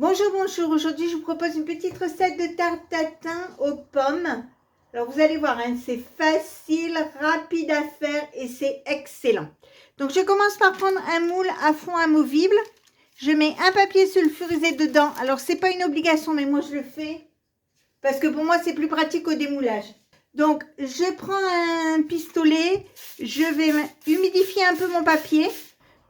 Bonjour, bonjour. Aujourd'hui, je vous propose une petite recette de tarte tatin aux pommes. Alors, vous allez voir, hein, c'est facile, rapide à faire et c'est excellent. Donc, je commence par prendre un moule à fond amovible. Je mets un papier sulfurisé dedans. Alors, c'est pas une obligation, mais moi, je le fais parce que pour moi, c'est plus pratique au démoulage. Donc, je prends un pistolet. Je vais humidifier un peu mon papier.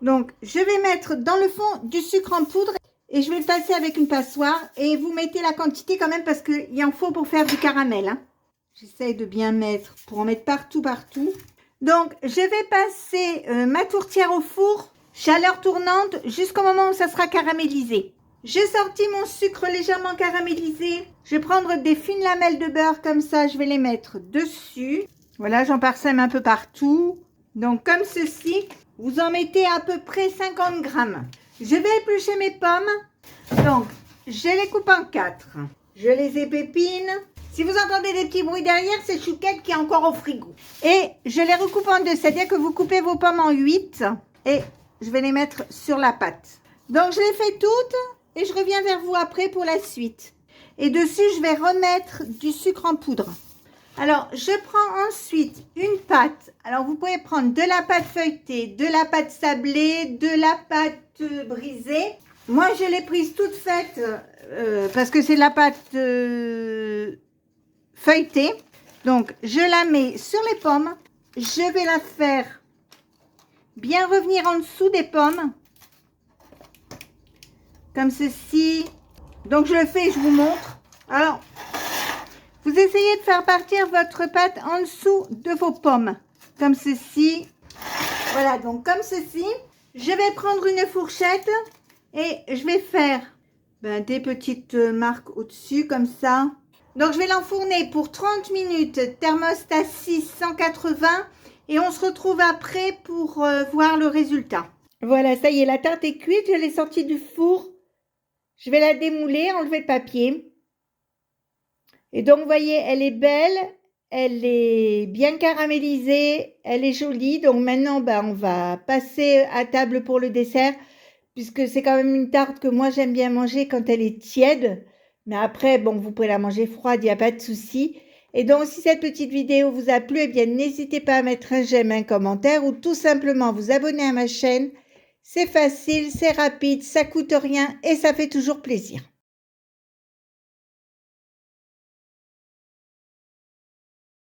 Donc, je vais mettre dans le fond du sucre en poudre. Et je vais le passer avec une passoire. Et vous mettez la quantité quand même parce qu'il en faut pour faire du caramel. Hein. J'essaye de bien mettre pour en mettre partout. Donc, je vais passer ma tourtière au four, chaleur tournante, jusqu'au moment où ça sera caramélisé. J'ai sorti mon sucre légèrement caramélisé. Je vais prendre des fines lamelles de beurre comme ça. Je vais les mettre dessus. Voilà, j'en parsème un peu partout. Donc, comme ceci, vous en mettez à peu près 50 grammes. Je vais éplucher mes pommes. Donc, je les coupe en 4. Je les épépine. Si vous entendez des petits bruits derrière, c'est Chouquette qui est encore au frigo. Et je les recoupe en 2. C'est-à-dire que vous coupez vos pommes en 8. Et je vais les mettre sur la pâte. Donc, je les fais toutes. Et je reviens vers vous après pour la suite. Et dessus, je vais remettre du sucre en poudre. Alors, je prends ensuite une pâte. Alors, vous pouvez prendre de la pâte feuilletée, de la pâte sablée, de la pâte brisée. Moi, je l'ai prise toute faite parce que c'est de la pâte feuilletée. Donc, je la mets sur les pommes. Je vais la faire bien revenir en dessous des pommes. Comme ceci. Donc, je le fais et je vous montre. Alors, vous essayez de faire partir votre pâte en dessous de vos pommes. Comme ceci. Voilà, donc comme ceci. Je vais prendre une fourchette et je vais faire des petites marques au-dessus, comme ça. Donc, je vais l'enfourner pour 30 minutes. Thermostat 6, 180. Et on se retrouve après pour voir le résultat. Voilà, ça y est, la tarte est cuite. Je l'ai sortie du four. Je vais la démouler, enlever le papier. Et donc, vous voyez, elle est belle, elle est bien caramélisée, elle est jolie. Donc, maintenant, on va passer à table pour le dessert, puisque c'est quand même une tarte que moi, j'aime bien manger quand elle est tiède. Mais après, vous pouvez la manger froide, il n'y a pas de souci. Et donc, si cette petite vidéo vous a plu, eh bien, n'hésitez pas à mettre un j'aime, un commentaire ou tout simplement vous abonner à ma chaîne. C'est facile, c'est rapide, ça coûte rien et ça fait toujours plaisir.